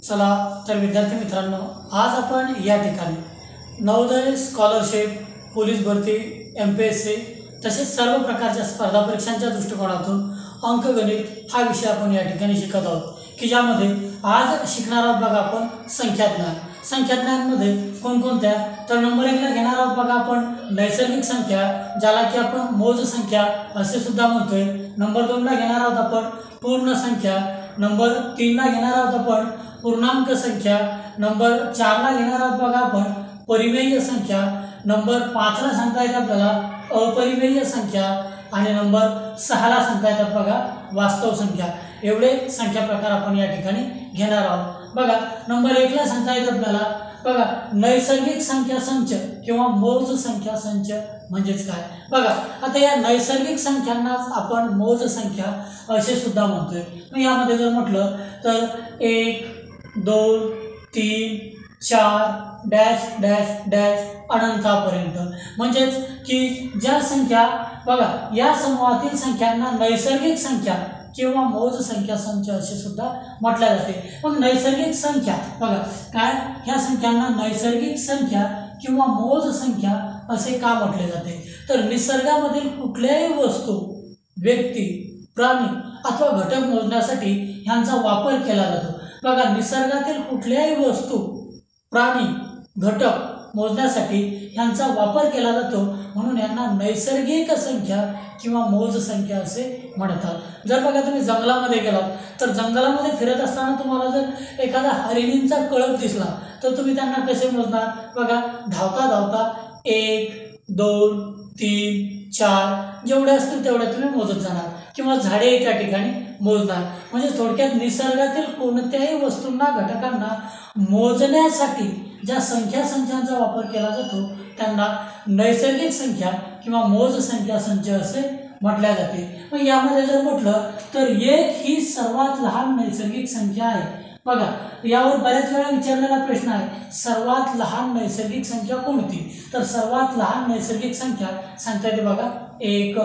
चला तर विद्यार्थी मित्रांनो, आज आपण या ठिकाणी नवोदय स्कॉलरशिप, पोलीस भरती, MPSC तसेच सर्व प्रकारच्या स्पर्धा परीक्षांच्या दृष्टिकोनातून अंकगणित हा विषय आपण या ठिकाणी शिकत आहोत, की ज्यामध्ये आज शिकणार आहोत बघा आपण संख्याज्ञान. संख्याज्ञानमध्ये कोणकोणत्या, तर नंबर 1 ला घेणार आहोत बघा आपण नैसर्गिक संख्या, ज्याला की आपण मोज संख्या असे सुद्धा म्हणतोय. नंबर 2 ला घेणार आहोत आपण पूर्ण संख्या. नंबर 3 ला घेणार आहोत आपण पूर्णांक संख्या. नंबर 4 ला घेणार आहोत बघा आपण परिमेय संख्या. नंबर 5 ला सांगता येतात आपल्याला अपरिमेय संख्या आणि नंबर 6 ला सांगता येतात बघा वास्तव संख्या. एवढे संख्या प्रकार आपण या ठिकाणी घेणार आहोत. बघा नंबर 1 ला सांगता येतात आपल्याला बघा नैसर्गिक संख्या संच किंवा मोज संख्या संच म्हणजेच काय. बघा आता या नैसर्गिक संख्यांनाच आपण मोज संख्या असे सुद्धा म्हणतोय. मग यामध्ये जर म्हटलं तर 1 2 3 4 डॅश डॅश डॅश अनंतापर्यंत, म्हणजेच की ज्या संख्या बघा या समूहातील संख्यांना नैसर्गिक संख्या किंवा मोज संख्या संच असे सुद्धा म्हटले जाते. मग नैसर्गिक संख्या बघा काय, ह्या संख्यांना नैसर्गिक संख्या किंवा मोज संख्या असे का म्हटले जाते, तर निसर्गामधील कुठल्याही वस्तू, व्यक्ती, प्राणी अथवा घटक मोजण्यासाठी ह्यांचा वापर केला जातो. बघा निसर्गातील कुठल्याही वस्तू, प्राणी, घटक मोजण्यासाठी ह्यांचा वापर केला जातो, म्हणून यांना नैसर्गिक संख्या किंवा मोज संख्या असे म्हणतात. जर बघा तुम्ही जंगलामध्ये गेलात तर जंगलामध्ये फिरत असताना तुम्हाला जर एखादा हरिणींचा कळप दिसला तर तुम्ही त्यांना कसे मोजणार. बघा धावता धावता 1 2 3 4 जेवढे असतील तेवढे तुम्ही मोजत जाणार, किंवा झाडे एका ठिकाणी मोजणार. म्हणजे थोडक्यात निसर्गातील कोणत्याही वस्तूंना, घटकांना मोजण्यासाठी ज्या संख्या संचांचा वापर केला जातो त्यांना नैसर्गिक संख्या किंवा मोज संख्या संच असे म्हटले जाते. मग यामध्ये जर म्हटलं तर 1 ही सर्वात लहान नैसर्गिक संख्या आहे. बघा यावर बऱ्याच वेळा विचारलेला प्रश्न आहे, सर्वात लहान नैसर्गिक संख्या कोणती, तर सर्वात लहान नैसर्गिक संख्या सांगता येते बघा 1.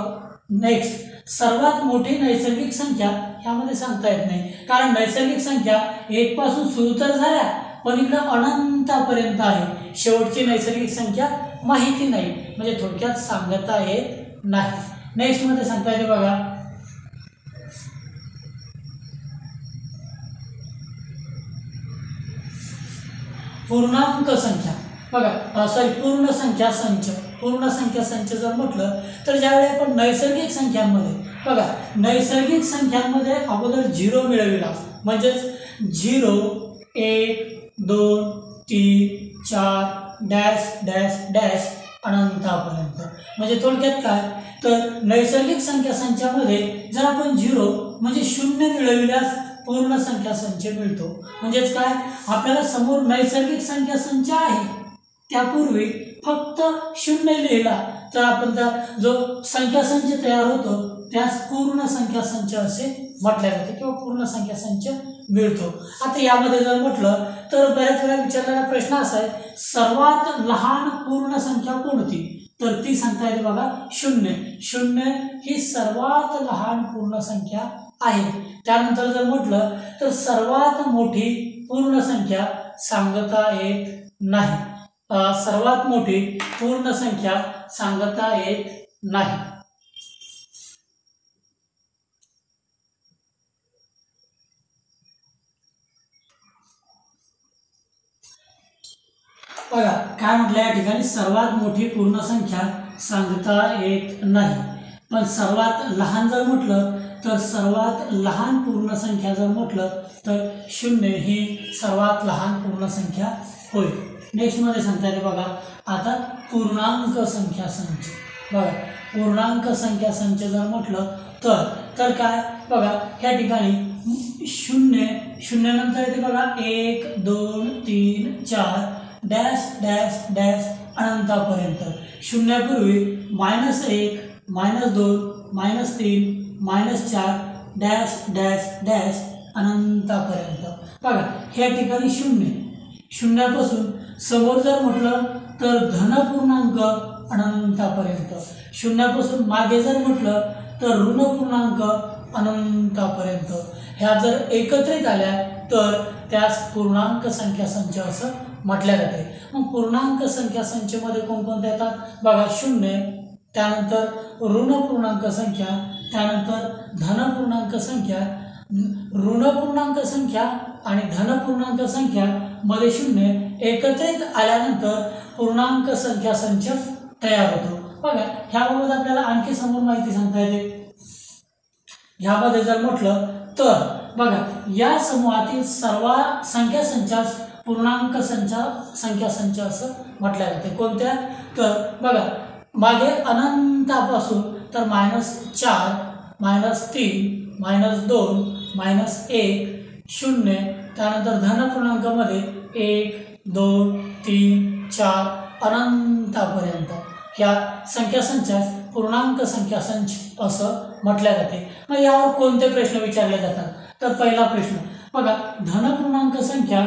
नेक्स्ट सर्वात मोठी नैसर्गिक संख्या ह्यामध्ये सांगता येत नाही, कारण नैसर्गिक संख्या 1 पासून सुरू तर झाल्या पण इकडं अनंतापर्यंत आहे. शेवटची नैसर्गिक संख्या माहिती नाही, म्हणजे थोडक्यात सांगता येत नाही. नेक्स्ट मध्ये सांगता येते बघा पूर्णांक संख्या. बघा पूर्ण संख्या संच. पूर्ण संख्या संच जर म्हटलं तर ज्यावेळी आपण नैसर्गिक संख्यांमध्ये बघा नैसर्गिक संख्यांमध्ये अगोदर 0 मिळविला, म्हणजेच 0 1 2 3 4 डॅश डॅश डॅश अनंतापर्यंत. म्हणजे थोडक्यात काय, तर नैसर्गिक संख्या संचामध्ये जर आपण 0 म्हणजे 0 मिळविल्यास पूर्ण संख्या संच मिळतो. म्हणजेच काय, आपल्याला समोर नैसर्गिक संख्या संच आहे, त्यापूर्वी फक्त 0 लिहिला तर आपण त्या जो संख्या संच तयार होतो त्यास पूर्ण संख्या संच असे म्हटले जाते किंवा पूर्ण संख्या संच मिळतो. आता यामध्ये जर म्हटलं तर बऱ्याच वेळा विचारलेला प्रश्न असा आहे, सर्वात लहान पूर्ण संख्या कोणती, तर ती सांगता येते बघा 0. 0 ही सर्वात लहान पूर्ण संख्या आहे. त्यानंतर जर म्हटलं तर सर्वात मोठी पूर्ण संख्या सांगता येत नाही. सर्वात मोठी पूर्ण संख्या सांगता येत नाही. बघा काय म्हटलं या ठिकाणी, सर्वात मोठी पूर्ण संख्या सांगता येत नाही. पण सर्वात लहान जर म्हटलं तर सर्वात लहान पूर्ण संख्या जर म्हटलं तर 0 ही सर्वात लहान पूर्ण संख्या होय. नेक्स्ट मध्ये सांगता येते बघा आता पूर्णांक संख्या संच. बघा पूर्णांक संख्या संच जर म्हटलं तर काय, बघा या ठिकाणी 0 नंतर येते बघा 1 2 3 4 डॅश डॅश डॅश अनंतापर्यंत. 0 पूर्वी -1 -2 -3 -4 डॅश डॅश डॅश अनंतापर्यंत. बघा ह्या ठिकाणी 0 पासून समोर जर म्हटलं तर धनपूर्णांक अनंतापर्यंत. 0 पासून मागे जर म्हटलं तर ऋण पूर्णांक अनंतापर्यंत. ह्या जर एकत्रित आल्या तर त्यास पूर्णांक संख्या संच असं म्हटल्या जाते. मग पूर्णांक संख्या संचमध्ये कोणकोणते येतात बघा, शून्य, त्यानंतर ऋण पूर्णांक संख्या, त्यानंतर धन पूर्णांक संख्या, ऋण पूर्णांक संख्या आणि धन पूर्णांक संख्या मध्ये शून्य एकत्रित आल्यानंतर पूर्णांक संख्या संच तयार होतो. बघा, ह्याबाबत आपल्याला आणखी समोर माहिती सांगता येते. ह्यामध्ये जर म्हटलं तर बघा, या समूहातील सर्व संख्या संचास पूर्णांक संख्या संच असं म्हटलं जाते. कोणत्या तर बघा, मागे अनंतापासून तर -4, -3, -2, -1, 0, त्यानंतर धन पूर्णांकामध्ये 1, 2, 3, 4 अनंतापर्यंत ह्या संख्या संचास पूर्णांक संख्या संच असं म्हटल्या जाते. मग यावर कोणते प्रश्न विचारले जातात तर पहिला प्रश्न बघा, धन पूर्णांक संख्या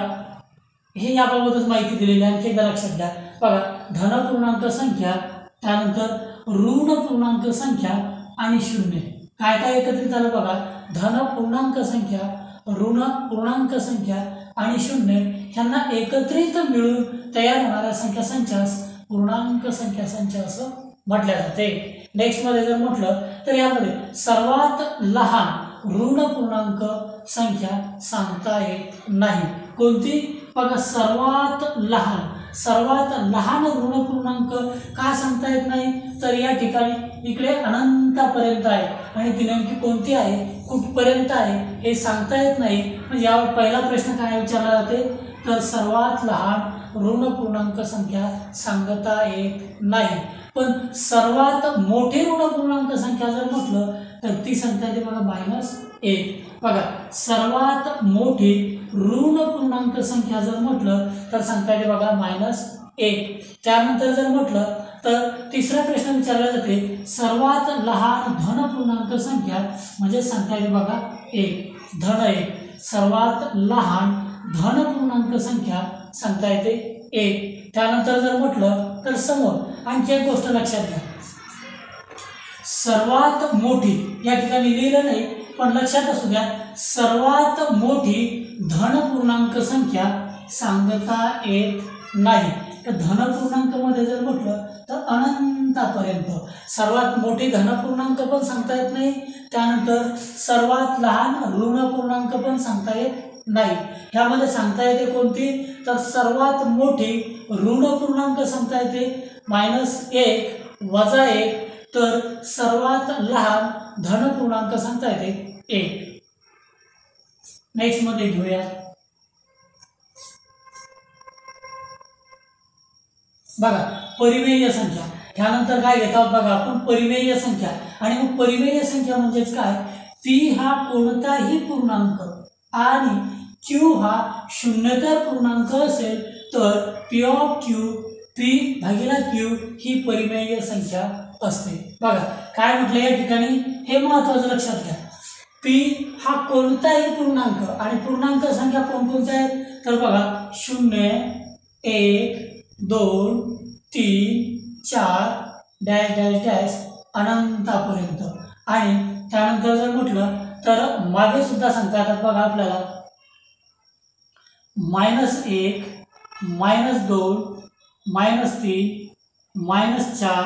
हे याबाबतच माहिती दिलेली आहे. आणखी एकदा लक्षात घ्या. बघा, धन पूर्णांक संख्या, त्यानंतर ऋण पूर्णांक संख्या आणि शून्य काय काय एकत्रित आलं बघा, धन पूर्णांक संख्या, ऋण पूर्णांक संख्या आणि शून्य ह्यांना एकत्रित मिळून तयार होणाऱ्या संख्या संचास पूर्णांक संख्या संच असं म्हटल्या जाते. नेक्स्ट मध्ये जर म्हटलं तर यामध्ये सर्वात लहान ऋण पूर्णांक संख्या सांगता येत नाही. कोणती बघा, सर्वात लहान ऋण पूर्णांक का सांगता येत नाही तर या ठिकाणी इकडे अनंतापर्यंत आहे आणि ती नेमकी कोणती आहे, कुठपर्यंत आहे हे सांगता येत नाही. म्हणजे यावर पहिला प्रश्न काय विचारला जाते तर सर्वात लहान ऋण पूर्णांक संख्या सांगता येत नाही. पण सर्वात मोठी ऋण पूर्णांक संख्या जर म्हटलं तर ती संख्या येते बघा -1. बघा, सर्वात मोठी ऋण पूर्णांक संख्या जर म्हटलं तर संख्या येते बघा -1. त्यानंतर जर म्हटलं तर तिसरा प्रश्न विचारला जाते सर्वात लहान धन पूर्णांक संख्या म्हणजे संख्या येते बघा 1, धन 1. सर्वात लहान धन पूर्णांक संख्या सांगता येते 1. त्यानंतर जर म्हटलं तर समोर आणखी एक गोष्ट लक्षात घ्या, सर्वात मोठी या ठिकाणी लिहिलं नाही पण लक्षात असू द्या, सर्वात मोठी धन पूर्णांक संख्या सांगता येत नाही. तर धन पूर्णांक मध्ये जर म्हटलं तर अनंतापर्यंत सर्वात मोठी धन पूर्णांक पण सांगता येत नाही, त्यानंतर सर्वात लहान ऋण पूर्णांक पण सांगता येत नाही. ह्यामध्ये सांगता येते कोणती तर सर्वात मोठी ऋण पूर्णांक सांगता येते -1, -1, तर सर्वात लहान धन पूर्णांक सांगता येते 1. नेक्स्ट मध्ये घेऊया बघा, परिमेय संख्या. ह्यानंतर काय घेत आहोत बघा आपण, परिमेय संख्या. आणि मग परिमेय संख्या म्हणजेच काय, पी हा कोणताही पूर्णांक आणि क्यू हा शून्येतर पूर्णांक असेल तर पी ऑफ क्यू, पी भागिले क्यू ही परिमेय संख्या असते. बघा काय म्हटलं या ठिकाणी, हे महत्त्वाचं लक्षात घ्या, पी हा कोणताही पूर्णांक आणि पूर्णांक संख्या कोणकोणत्या आहेत तर बघा 0, 1, 2, 3, 4 डॅश डॅश डॅश अनंतापर्यंत. आणि त्यानंतर जर म्हटलं तर मागे सुद्धा सांगता येतात बघा आपल्याला -1, -2, -3, -4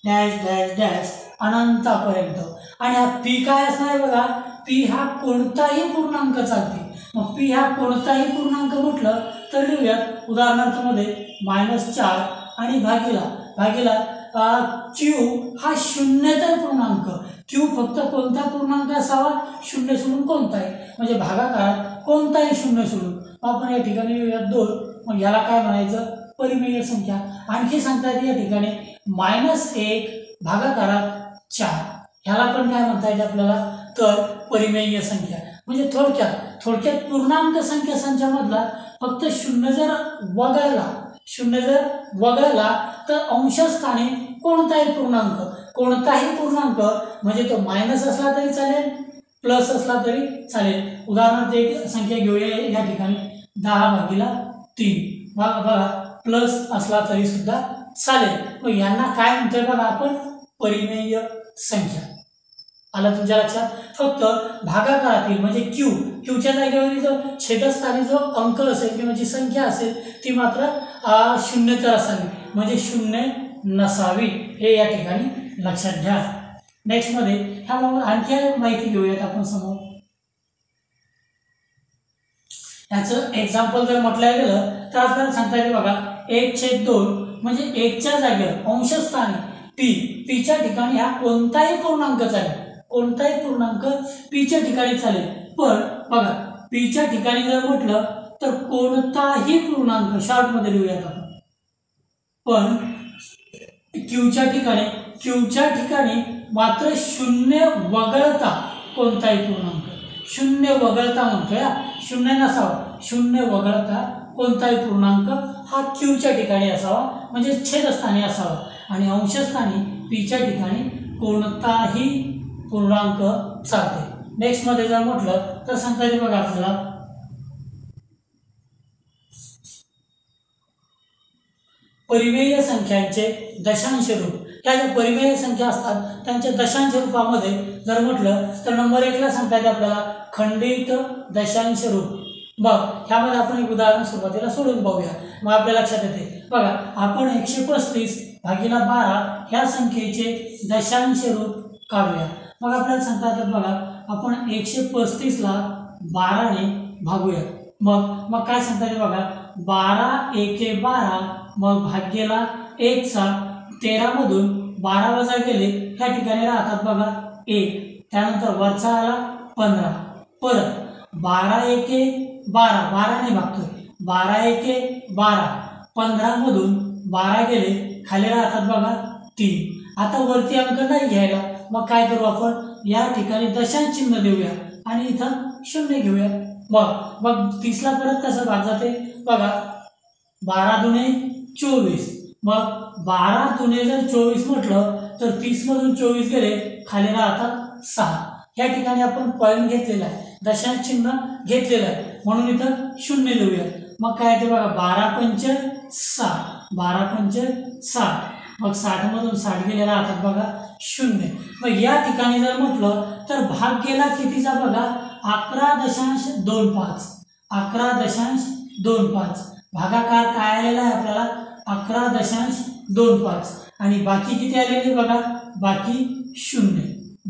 डॅश डॅश डॅश अनंतापर्यंत. आणि हा पी काय असणार आहे बघा, पी हा कोणताही पूर्णांक चालते. मग पी हा कोणताही पूर्णांक म्हटलं तर लिहूयात उदाहरणार्थ मध्ये -4 आणि भागिला क्यू हा शून्येतर पूर्णांक. क्यू फक्त कोणता पूर्णांक असावा, शून्य सोडून कोणताही, म्हणजे भागाकारात कोणताही शून्य सोडून. आपण या ठिकाणी लिहूयात 2. मग याला काय म्हणायचं, परिमेय संख्या. आणखी सांगता येते या ठिकाणी -1 भागाकारात 4, ह्याला पण काय म्हणता येते आपल्याला तर परिमेय संख्या. म्हणजे थोडक्यात पूर्णांक संख्या संचामधला फक्त शून्य जर वगळला तर अंशस्थानी कोणताही पूर्णांक म्हणजे तो मायनस असला तरी चालेल, प्लस असला तरी चालेल. उदाहरणार्थ एक संख्या घेऊया या ठिकाणी 10/3. बघा प्लस असला तरी सुद्धा चालेल. मग यांना काय म्हणतोय बघा आपण, परिमेय संख्या. आलं तुमच्या लक्षात. फक्त भागाकारातील म्हणजे क्यूच्या जागेवर जो छेदस्थानी जो अंक असेल किंवा जी संख्या असेल ती मात्र शून्येतर असावी, म्हणजे शून्य नसावी, हे या ठिकाणी लक्षात घ्या. नेक्स्ट मध्ये ह्याबाबत आणखी माहिती घेऊयात आपण समोर. याचं एक्झाम्पल जर म्हटलं गेलं तर आपल्याला सांगता येईल बघा, 1/2 म्हणजे 1च्या जागेवर अंशस्थानी पीच्या ठिकाणी हा कोणताही पूर्णांक चालेल, कोणताही पूर्णांक पीच्या ठिकाणी चालेल. पण बघा पीच्या ठिकाणी जर म्हटलं तर कोणताही पूर्णांक शॉर्टमध्ये लिहूयात आपण. पण क्यूच्या ठिकाणी मात्र शून्य वगळता कोणताही पूर्णांक, शून्य वगळता म्हणतोय, शून्य नसावा, शून्य वगळता कोणताही पूर्णांक हा क्यूच्या ठिकाणी असावा, म्हणजे छेदस्थानी असावा. आणि अंशस्थानी पीच्या ठिकाणी कोणताही पूर्णांक चालते. नेक्स्ट मध्ये जर म्हटलं तर सांगता येईल बघा आपल्याला, परिमेय संख्यांचे दशांश रूप. ह्या ज्या परिमेय संख्या असतात त्यांच्या दशांश रूपामध्ये जर म्हटलं तर नंबर 1 ला सांगता येते आपल्याला खंडित दशांश रूप. मग ह्यामध्ये आपण एक उदाहरण सुरुवातीला सोडून पाहूया, मग आपल्या लक्षात येते. बघा आपण 135/12 ह्या संख्येचे दशांश रूप काढूया. मग आपल्याला सांगता येतात बघा, आपण 135 ला 12 ने भागूया. मग काय सांगता येते बघा, 12 एके 12, मग भाग्याला 1चा 13 मधून 12 वजा गेले ह्या ठिकाणी राहतात बघा 1, त्यानंतर वरचा आला 15, परत 12 एके 12, 12 ने भागतोय, 12 एके 12, 15 मधून 12 गेले खाली राहतात बघा 3. आता वरती अंक नाही घ्यायला, मग काय करू आपण, या ठिकाणी दशांश चिन्ह देऊया आणि इथं 0 घेऊया. मग 30 ला परत कसं भाग जाते बघा, 12 दुने 24, मग 12 दुने जर 24 म्हटलं तर 30 मधून 24 गेले खाली राहतात 6. या ठिकाणी आपण पॉईंट घेतलेला आहे, दशांश चिन्ह घेतलेलं आहे, म्हणून इथं 0 लिहूया. मग काय ते बघा, 12 पंच 60, 12 पंच 60, मग 60 मधून 60 गेले राहतात बघा 0. मग या ठिकाणी जर म्हटलं तर भाग गेला कितीचा बघा, 11.25, 11.25. भागाकार काय आलेला आहे आपल्याला, 11.25. आणि बाकी किती आलेले बघा, बाकी 0,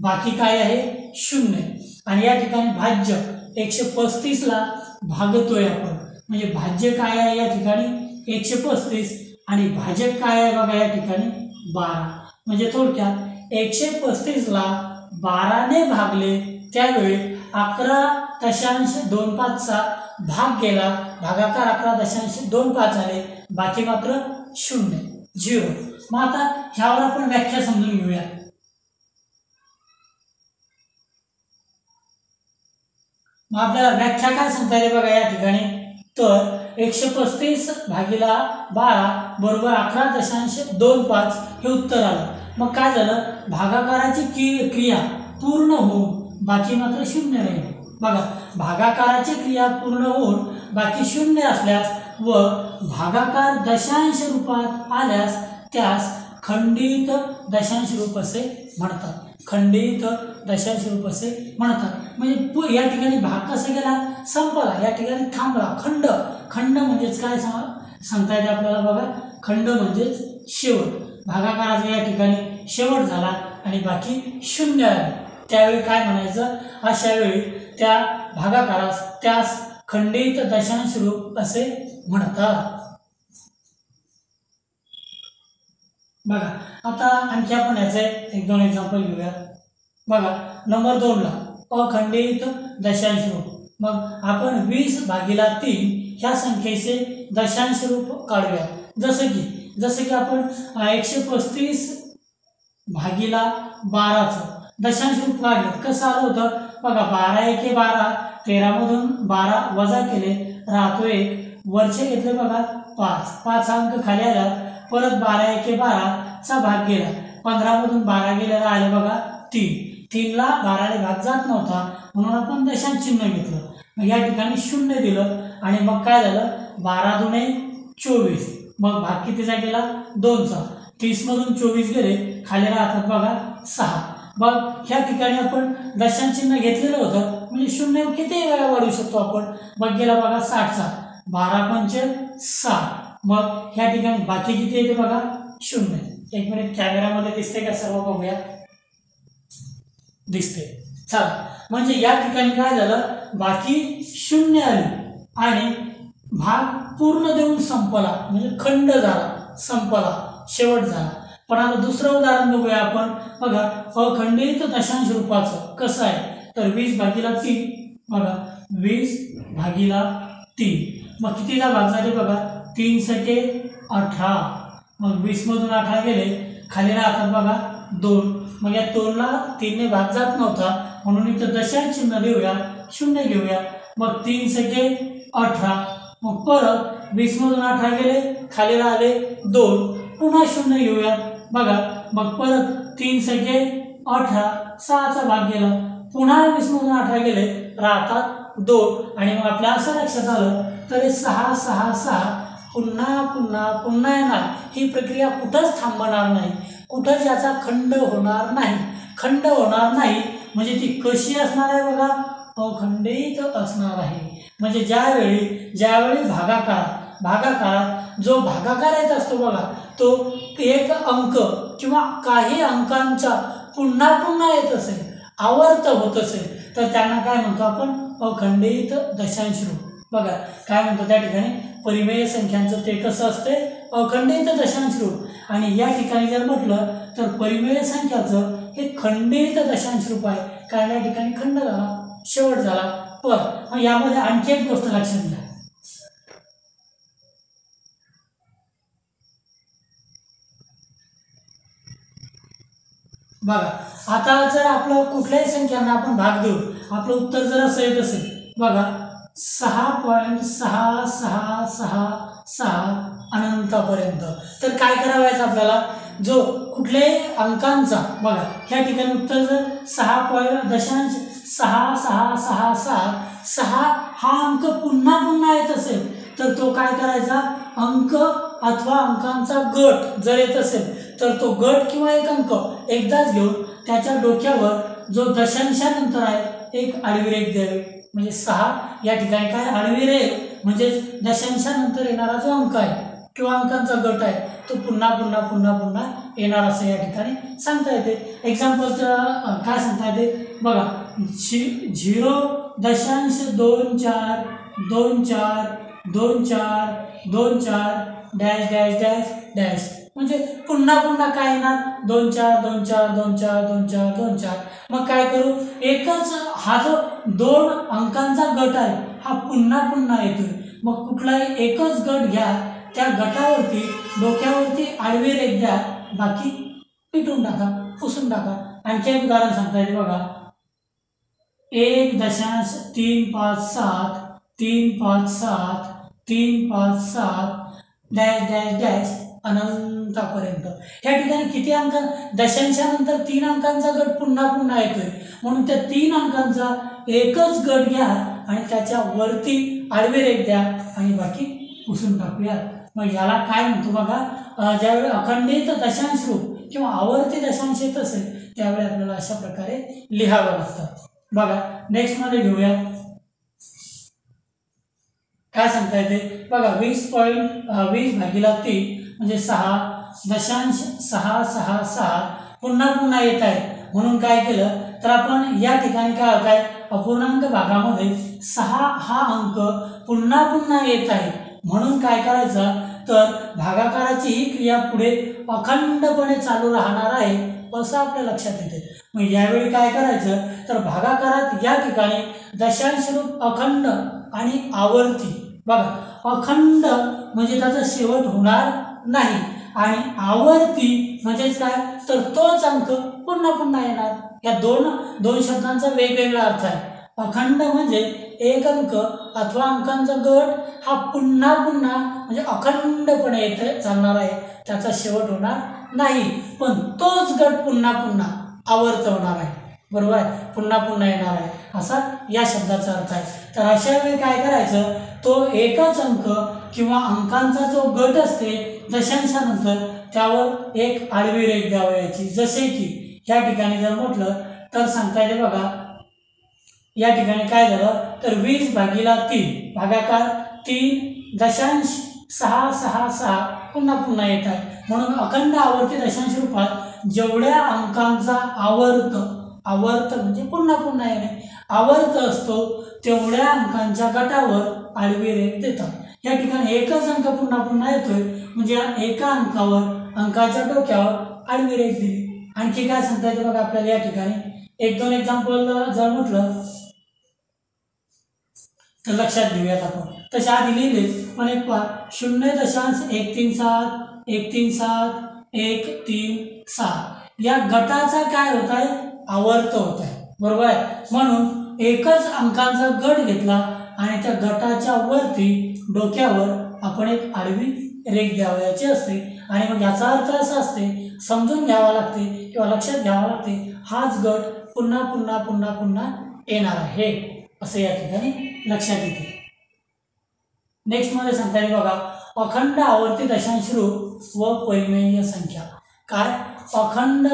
बाकी काय आहे 0. आणि या ठिकाणी भाज्य 135 ला भागतोय आपण, म्हणजे भाज्य काय आहे या ठिकाणी 135 आणि भाजक काय आहे बघा या ठिकाणी 12. म्हणजे थोडक्यात 135 ला 12 ने भागले त्यावेळी 11.25 चा भाग गेला, भागाकार 11.25 आले, बाकी मात्र 0. मग आता ह्यावर आपण व्याख्या समजून घेऊया. मग आपल्याला व्याख्या काय सांगता येते बघा या ठिकाणी, तर 135/12 बरोबर 11.25 हे उत्तर आलं. मग काय झालं, भागाकाराची क्रिया पूर्ण होऊन बाकी मात्र 0 राहील. बघा भागाकाराची क्रिया पूर्ण होऊन बाकी 0 असल्यास व भागाकार दशांश रूपात आल्यास त्यास खंडित दशांश रूप असे म्हणतात, खंडित दशांश रूप असे म्हणतात. म्हणजे या ठिकाणी भाग कसा गेला, संपला, या ठिकाणी थांबला. खंड म्हणजेच काय सांगता येते आपल्याला बघा, खंड म्हणजेच शेवट. भागाकाराचा या ठिकाणी शेवट झाला आणि बाकी 0 आले, त्यावेळी काय म्हणायचं, अशा वेळी त्या भागाकारास त्यास खंडित दशांश रूप असे म्हणतात. बघा आता आणखी आपण याचे 1-2 एक्झाम्पल घेऊया. बघा नंबर 2 ला अखंडित दशांश रूप. मग आपण 20/3 ह्या संख्येचे दशांश रूप काढूया. जसे की आपण 135/12 दशांश रूप काढलं, कसं आलं होतं बघा, 12 एके 12, 13 मधून 12 वजा केले राहतो 1, वरचे घेतले बघा 5 अंक खाली आला, परत 12 एके 12 चा भाग गेला, 15 मधून 12 गेले राहिले बघा 3 ला 12 ने भाग जात नव्हता म्हणून आपण दशांश चिन्ह घेतलं. मग या ठिकाणी 0 दिलं आणि मग काय झालं, 12 दुने 24, मग भाग कितीचा गेला 2चा, 30 मधून 24 गेले खाली राहतात बघा 6, मग ह्या ठिकाणी आपण दशांश चिन्ह घेतलेलं होतं, म्हणजे शून्य किती वेळा वाढवू शकतो आपण. मग गेला बघा 60चा 12 पंचे 60. मग ह्या ठिकाणी बाकी किती येते बघा 0. एक मिनिट कॅमेरामध्ये दिसते का सर्व बघूया. दिसते. चला, म्हणजे या ठिकाणी काय झालं, बाकी 0 आली आणि भाग पूर्ण देऊन संपला, म्हणजे खंड झाला, संपला, शेवट झाला. पण आता दुसरं उदाहरण बघूया आपण. बघा अखंडित दशांश रूपाचं कसं आहे, तर 20/3. बघा 20/3. मग कितीचा भाग झाले बघा 3 सके 18. मग 20 मधून 18 गेले, खाली राहतात बघा 2. मग या 2ला 3ने भाग जात नव्हता, म्हणून इथं दशांश चिन्ह देऊया, 0 घेऊया. मग 3 सके 18. मग परत 20 मधून 18 गेले, खाली राहिले 2, पुन्हा 0 घेऊया. बघा मग परत 3 सके 18, 6चा भाग गेला, पुन्हा 20 मधून 18 गेले, राहतात 2. आणि मग आपल्या असं लक्षात आलं तर 6 6 6 पुन्हा पुन्हा पुन्हा येणार. ही प्रक्रिया कुठंच थांबणार नाही, कुठंच याचा खंड होणार नाही. खंड होणार नाही म्हणजे ती कशी असणार आहे बघा, अखंडित असणार आहे. म्हणजे ज्यावेळी भागाकारात जो भागाकार येत असतो बघा, तो एक अंक किंवा काही अंकांचा पुन्हा पुन्हा येत असेल, आवर्त होत असेल, तर त्यांना काय म्हणतो आपण, अखंडित दशांश रूप. बघा काय म्हणतो त्या ठिकाणी, परिमेय संख्यांचं ते कसं असते, अखंडित दशांश रूप. आणि या ठिकाणी जर म्हटलं तर परिमेय संख्याचं हे खंडित दशांश रूप आहे, कारण या ठिकाणी खंड झाला, शेवट झाला. पण यामध्ये आणखी एक गोष्ट लक्षात घ्या. बघा आता जर आपलं कुठल्याही संख्यांना आपण भाग देऊ, आपलं उत्तर जर असं येत असेल बघा 6.6666 अनंतापर्यंत, तर काय करावयाचं आपल्याला, जो कुठल्याही अंकांचा बघा ह्या ठिकाणी उत्तर जर 6.666666 हा अंक पुन्हा पुन्हा येत असेल, तर तो काय करायचा, अंक अथवा अंकांचा गट जर येत असेल तर तो गट किंवा एक अंक एकदाच घेऊन त्याच्या डोक्यावर जो दशांशानंतर आहे एक आडवी रेघ द्यावी. म्हणजे 6 या ठिकाणी काय आडवी रेघ, म्हणजे दशांशानंतर येणारा जो अंक आहे किंवा अंकांचा गट आहे तो पुन्हा पुन्हा पुन्हा पुन्हा येणार असं या ठिकाणी सांगता येते. एक्झाम्पलचं काय सांगता येते बघा, 0.24242424 डॅश डॅश डॅश डॅश, म्हणजे पुन्हा पुन्हा काय येणार, 2424242424. मग काय करू, एकच हा जो 2 अंकांचा गट आहे हा पुन्हा पुन्हा येतोय. मग कुठलाही एकच गट घ्या, त्या गटावरती डोक्यावरती आडवी रेघ द्या, बाकी पिटून टाका, पुसून टाका. आणखी एक उदाहरण सांगता येते बघा, 1.357 डॅश डॅश डॅश अनंतापर्यंत. ह्या ठिकाणी किती अंक, दशांशानंतर 3 अंकांचा गट पुन्हा पुन्हा येतोय, म्हणून त्या 3 अंकांचा एकच गट घ्या आणि त्याच्या वरती आडवी रेघ द्या आणि बाकी पुसून टाकूया. मग याला काय म्हणतो बघा, ज्यावेळी अखंडित दशांश रूप किंवा आवर्ती दशांश येत असेल त्यावेळी आपल्याला अशा प्रकारे लिहावं लागतं. बघा नेक्स्ट मध्ये घेऊया, काय सांगता येते बघा, 20/3 म्हणजे 6.666 पुन्हा पुन्हा येत आहे, म्हणून काय केलं तर आपण या ठिकाणी काय होत आहे, अपूर्णांक भागामध्ये 6 हा अंक पुन्हा पुन्हा येत आहे, म्हणून काय करायचं तर भागाकाराची ही क्रिया पुढे अखंडपणे चालू राहणार आहे असं आपल्या लक्षात येते. मग यावेळी काय करायचं तर भागाकारात या ठिकाणी दशांश रूप अखंड आणि आवर्ती. बघा अखंड म्हणजे त्याचा शेवट होणार नाही आणि आवर्ती म्हणजेच काय तर तोच अंक पुन्हा पुन्हा येणार. या दोन शब्दांचा वेगवेगळा अर्थ आहे. अखंड म्हणजे एक अंक अथवा अंकांचा गट हा पुन्हा पुन्हा म्हणजे अखंडपणे येथे चालणार आहे, त्याचा शेवट होणार नाही, पण तोच गट पुन्हा पुन्हा आवर्त होणार आहे. बरोबर आहे, पुन्हा पुन्हा येणार आहे असा या शब्दाचा अर्थ आहे. तर अशा वेळी काय करायचं, तो एकच अंक किंवा अंकांचा जो गट असते दशांशानंतर त्यावर एक आडवी रेघ द्यावयाची. जसे की या ठिकाणी जर म्हटलं तर सांगता येते बघा, या ठिकाणी काय झालं तर 20/3 भागाकार 3.666 पुन्हा पुन्हा येत आहे, म्हणून अखंड आवर्ती दशांश रूपात जेवढ्या अंकांचा आवर्त म्हणजे पुन्हा पुन्हा येणे आवर्त असतो तेवढ्या अंकांच्या गटावर आडवी रेघ देतात. या ठिकाणी एकच अंक पुन्हा पुन्हा येतोय म्हणजे एका अंकाच्या डोक्यावर आडवी रेघ दिली. आणखी काय सांगता येते बघा आपल्याला या ठिकाणी 1-2 एक्झाम्पल जर म्हटलं तर लक्षात घेऊयात आपण. तसे आधी लिहिले पण एक पहा 0.137 या गटाचा काय होत आहे आवर्त होत आहे, बरोबर आहे. म्हणून एकच अंकांचा गट घेतला आणि त्या गटाच्या वरती डोक्यावर आपण एक आडवी रेघ द्यावयाची असते आणि मग याचा अर्थ असा असते, समजून घ्यावा लागते किंवा लक्षात घ्यावा लागते, हाच गट पुन्हा पुन्हा पुन्हा पुन्हा येणार आहे असे या ठिकाणी लक्षात येते. नेक्स्ट मध्ये सांगता येईल बघा, अखंड आवर्ती दशांश रूप व परिमेय संख्या. काय अखंड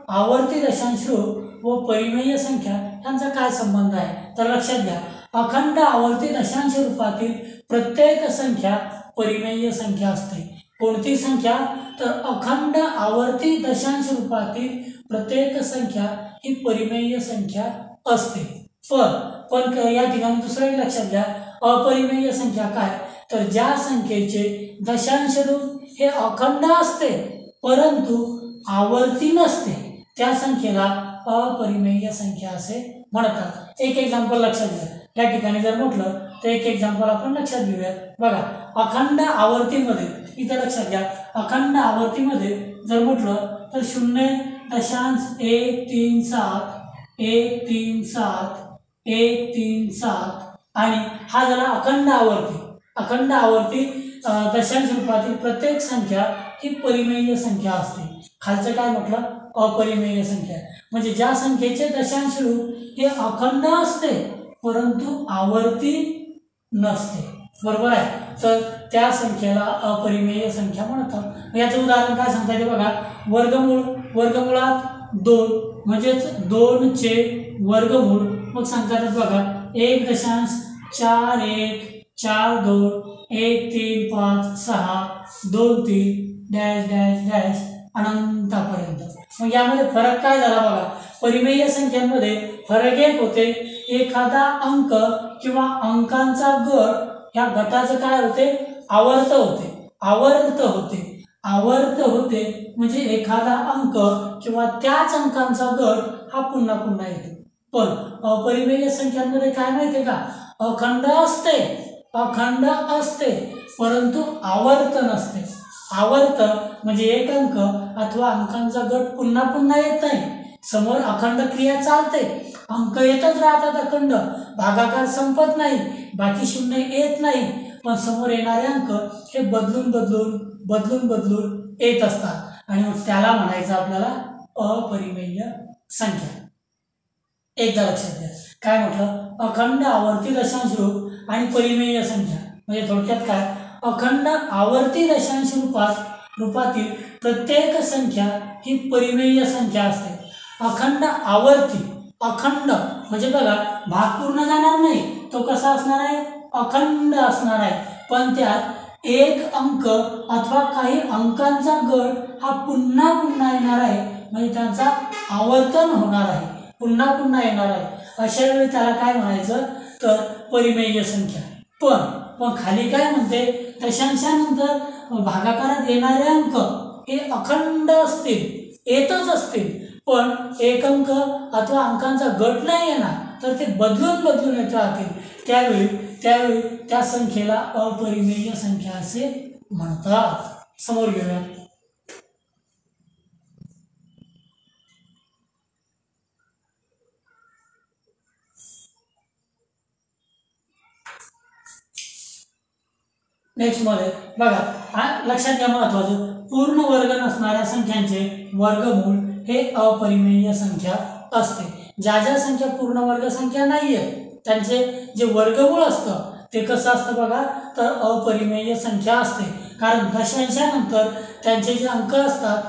आवर्ती दशांश रूप व परिमेय संख्या यांचा काय संबंध आहे तर लक्षात घ्या, अखंड आवर्ती दशांश रूपातील प्रत्येक संख्या परिमेय संख्या असते. कोणती संख्या तर अखंड आवर्ती दशांश रूपातील प्रत्येक संख्या ही परिमेय संख्या असते. पण या ठिकाणी दुसरं एक लक्षात घ्या, अपरिमेय संख्या काय तर ज्या संख्येचे दशांश रूप हे अखंड असते परंतु आवर्ती नसते त्या संख्येला अपरिमेय संख्या असे म्हणतात. एक एक्झाम्पल लक्षात घ्या, या ठिकाणी जर म्हटलं तर एक एक्झाम्पल आपण लक्षात घेऊया बघा. अखंड आवर्तीमध्ये इथे लक्षात घ्या, अखंड आवर्तीमध्ये जर म्हटलं तर 0.137 आणि हा झाला अखंड आवर्ती. अखंड आवर्ती दशांश रूपातील प्रत्येक संख्या ही परिमेय संख्या असते. खालचं काय म्हटलं अपरिमेय संख्या म्हणजे ज्या संख्येचे दशांश रूप हे अखंड असते परंतु आवर्ती नसते, बरोबर आहे. तर त्या संख्येला अपरिमेय संख्या म्हणतात. याचं उदाहरण काय सांगता येते बघा, वर्गमुळात 2 म्हणजेच 2 चे वर्गमूळ मग सांगता येतात बघा 1.4142135623 अनंतापर्यंत. मग यामध्ये फरक काय झाला बघा, परिमेय संख्यांमध्ये फरक एक होते, एखादा अंक किंवा अंकांचा गट या गटाचं काय होते आवर्त होते म्हणजे एखादा अंक किंवा त्याच अंकांचा गट हा पुन्हा पुन्हा येतो. पण अपरिमेय संख्यांमध्ये काय माहितीये का, अखंड असते परंतु आवर्त नसते. आवर्त म्हणजे एक अंक अथवा अंकांचा गट पुन्हा पुन्हा येत नाही, समोर अखंड क्रिया चालते, अंक येतच राहतात अखंड, भागाकार संपत नाही, बाकी शून्य येत नाही, पण समोर येणारे अंक हे बदलून येत असतात आणि मग त्याला म्हणायचं आपल्याला अपरिमेय संख्या. एकदा लक्षात घ्या काय म्हटलं, अखंड आवर्ती दशांश रूप आणि परिमेय संख्या म्हणजे थोडक्यात काय, अखंड आवर्ती दशांश रूपातील प्रत्येक संख्या ही परिमेय संख्या असते. अखंड आवर्ती, अखंड म्हणजे बघा भाग पूर्ण जाणार नाही, तो कसा असणार आहे अखंड असणार आहे, पण त्यात एक अंक अथवा काही अंकांचा गट हा पुन्हा पुन्हा येणार आहे म्हणजे त्यांचा आवर्तन होणार आहे, पुन्हा पुन्हा येणार आहे. अशा वेळी त्याला काय म्हणायचं तर परिमेय संख्या. पण खाली काय म्हणते, दशांशानंतर भागाकारात येणारे अंक हे अखंड असतील, येतच असतील, पण एक अंक अथवा अंकांचा गट नाही येणार तर ते बदलून येत राहतील, त्यावेळी त्या संख्येला अपरिमेय संख्या असे म्हणतात. समोर घेऊया. नेक्स्ट मध्ये बघा लक्षात घ्या महत्वाचं, पूर्ण वर्ग नसणाऱ्या संख्यांचे वर्गमूळ हे अपरिमेय संख्या असते. ज्या संख्या पूर्ण वर्ग संख्या नाहीये त्यांचे जे वर्गमूळ असतं ते कसं असतं बघा तर अपरिमेय संख्या असते, कारण दशांशानंतर त्यांचे जे अंक असतात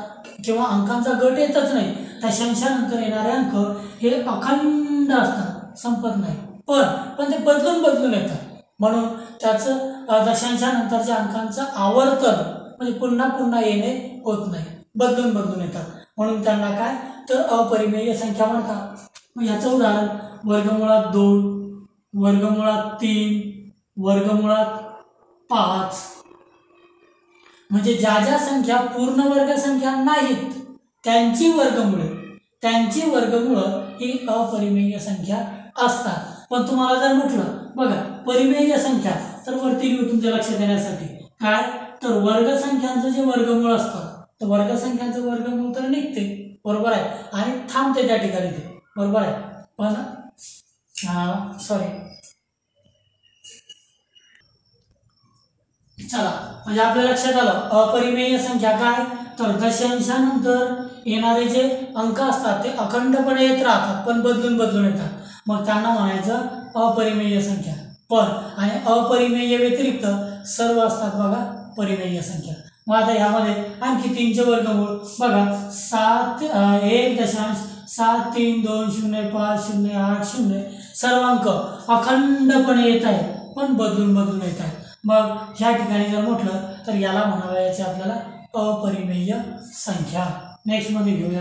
किंवा अंकांचा गट येतच नाही, दशांशानंतर येणारे अंक हे अखंड असतात, संपत नाही, पण ते बदलून बदलून येतात, म्हणून त्याचं दशांशानंतरच्या अंकांचं आवर्तन म्हणजे पुन्हा पुन्हा येणे होत नाही, बदलून बदलून येतात, म्हणून त्यांना काय तर अपरिमेय संख्या म्हणतात. मग याचं उदाहरण वर्गमुळात 2, वर्गमुळात 3, वर्गमुळात 5, म्हणजे ज्या ज्या संख्या पूर्ण वर्ग संख्या नाहीत त्यांची वर्गमुळं ही अपरिमेय संख्या असतात. पण तुम्हाला जर म्हटलं बघा परिमेय संख्या, तर वरती लिहू तुमच्या लक्षात येण्यासाठी काय तर वर्गसंख्यांचं जे वर्गमूळ असतं तर वर्गसंख्यांचं वर्गमूळ तर निघते, बरोबर आहे, आणि थांबते त्या ठिकाणी ते, बरोबर आहे. पण चला म्हणजे आपल्या लक्षात आलं अपरिमेय संख्या काय तर दशांशानंतर येणारे जे अंक असतात ते अखंडपणे येत राहतात पण बदलून बदलून येतात, मग त्यांना म्हणायचं अपरिमेय संख्या. पण आणि अपरिमेय व्यतिरिक्त सर्व असतात बघा परिमेय संख्या. मग आता ह्यामध्ये आणखी 3चे वर्गमूळ बघा 1.73205080 सर्व अंक अखंडपणे येत आहेत पण बदलून बदलून येत आहेत. मग ह्या ठिकाणी जर म्हटलं तर याला म्हणावयाचे आपल्याला अपरिमेय संख्या. नेक्स्ट मध्ये घेऊया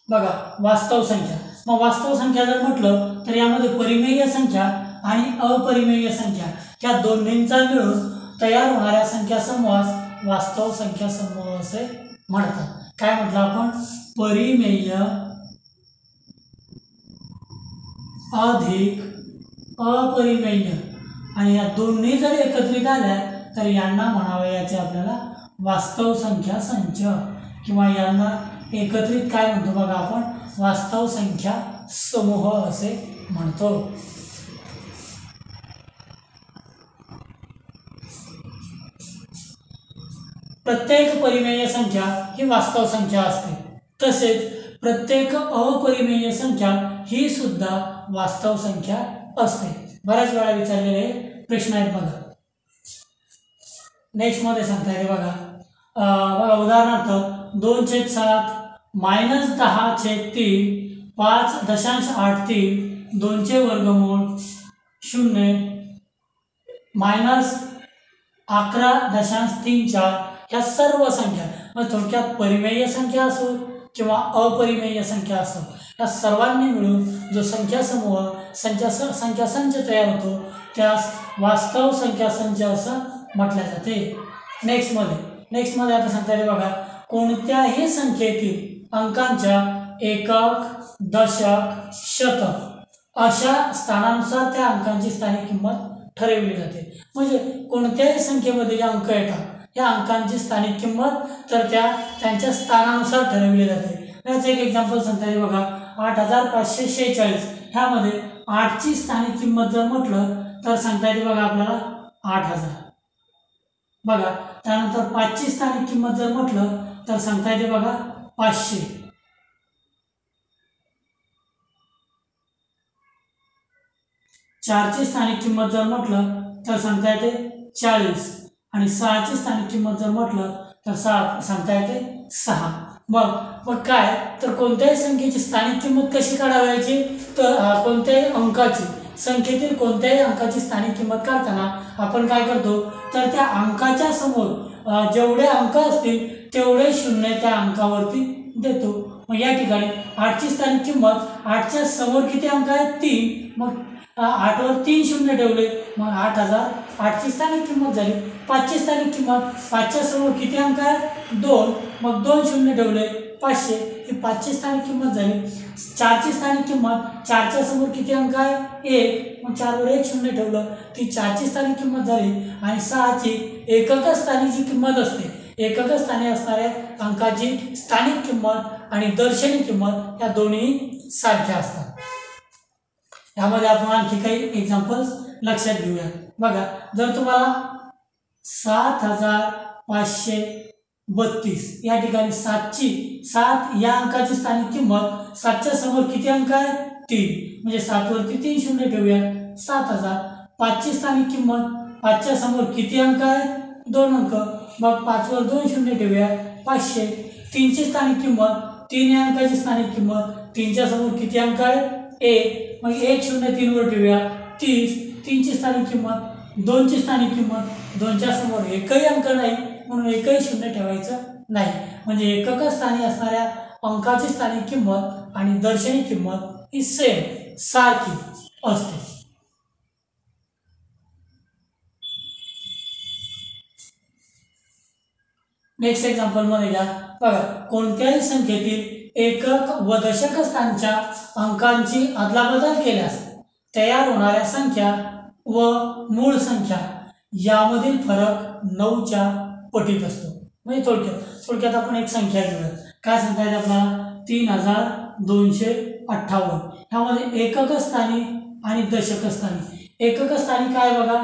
बघा वास्तव संख्या. मग वास्तव संख्या जर म्हटलं तर यामध्ये परिमेय संख्या आणि अपरिमेय संख्या या दोन्हींचा मिळून तयार होणाऱ्या संख्या समूहास वास्तव संख्या समूह असे म्हणतात. काय म्हटलं आपण परिमेय अधिक अपरिमेय आणि या दोन्ही जर एकत्रित आल्या तर यांना म्हणावयाचे आपल्याला वास्तव संख्या संच किंवा यांना एकत्रित काय म्हणतो बघा आपण वास्तव संख्या समूह असे म्हणतो. प्रत्येक परिमेय संख्या ही वास्तव संख्या असते, तसेच प्रत्येक अपरिमेय संख्या ही सुद्धा वास्तव संख्या असते. बऱ्याच वेळा विचारलेले प्रश्न आहेत बघा. नेक्स्ट मध्ये सांगता येते बघा उदाहरणार्थ 2/7 -10/3 5.83 2चे वर्गमूळ 0 -11.34 ह्या सर्व संख्या म्हणजे थोडक्यात परिमेय संख्या असो किंवा अपरिमेय संख्या असो या सर्वांनी मिळून जो संख्या समूह संख्या संच तयार होतो त्यास वास्तव संख्या संच असं म्हटले जाते. नेक्स्ट मध्ये आता सांगता येते बघा कोणत्याही संख्येतील अंकांच्या एकक दशक शतक अशा स्थानानुसार त्या अंकांची स्थानिक किंमत ठरवली जाते. म्हणजे कोणत्याही संख्येमध्ये जे अंक येतात या अंकांची स्थानिक किंमत तर त्यांच्या स्थानानुसार ठरवली जाते. याचं एक एक्झाम्पल सांगता येईल बघा 8546 ह्यामध्ये 8ची स्थानिक किंमत जर म्हटलं तर सांगता येते बघा आपल्याला 8000 बघा. त्यानंतर 5ची स्थानिक किंमत जर म्हटलं तर सांगता येते बघा 500. 4ची स्थानिक किंमत जर म्हटलं तर सांगता येते 40 आणि 6ची स्थानिक किंमत जर म्हटलं तर सांगता येते 6. मग काय तर कोणत्याही संख्येची स्थानिक किंमत कशी काढावयाची तर कोणत्याही अंकाची संख्येतील कोणत्याही अंकाची स्थानिक किंमत काढताना आपण काय करतो तर त्या अंकाच्या समोर जेवढे अंक असतील तेवढे शून्य त्या अंकावरती देतो. मग या ठिकाणी 8ची स्थानिक किंमत 8च्या समोर किती अंक आहेत 3 मग 8 वर 3 शून्य ठेवले मग 8000 8ची स्थानिक किंमत झाली. 5ची स्थानिक किंमत 5च्या समोर किती अंक आहेत 2 मग 2 शून्य ठेवले 500 ही 5ची स्थानिक किंमत झाली. 4ची स्थानिक किंमत 4च्या समोर किती अंक आहे 1 मग 4 वर 1 शून्य ठेवलं ती 4ची स्थानिक किंमत झाली. आणि 6ची एकक स्थानी किंमत असते एकक स्थानी असणाऱ्या अंकाची स्थानिक किंमत आणि दर्शनी किंमत या दोन्ही सारख्या असतात. यामध्ये आपण आणखी काही एक्झाम्पल्स लक्षात घेऊया बघा. जर तुम्हाला 7532 या ठिकाणी 7 या अंकाची स्थानिक किंमत 7च्या समोर किती अंक आहे 3 म्हणजे 7 वरती 3 शून्य ठेवूया 7000. 5ची स्थानिक किंमत 5च्या समोर किती अंक आहे 2 अंक, मग 5 वर 2 शून्य ठेवूया 500. 3 ची स्थानिक किंमत, 3 या अंकाची स्थानिक किंमत, 3 च्या समोर किती अंक आहेत 1, मग 103 वर ठेवूया 30. 3 ची स्थानिक किंमत, 2 ची स्थानिक किंमत, 2 च्या समोर एकही अंक नाही म्हणून एकही शून्य ठेवायचं नाही. म्हणजे एकक स्थानी असणाऱ्या अंकाची स्थानिक किंमत आणि दर्शनी किंमत ही सेम सारखी असते. नेक्स्ट एक्झाम्पल मध्ये घ्या बघा, कोणत्याही संख्येतील एकक व दशक स्थानच्या अंकांची अदलाबदल केल्यास तयार होणाऱ्या संख्या व मूळ संख्या यामधील फरक 9च्या पटीत असतो. म्हणजे थोडक्यात आपण एक संख्या घेऊया. काय सांगता येते आपल्याला 3258. ह्यामध्ये एकक स्थानी आणि दशक स्थानी. एकक स्थानी काय बघा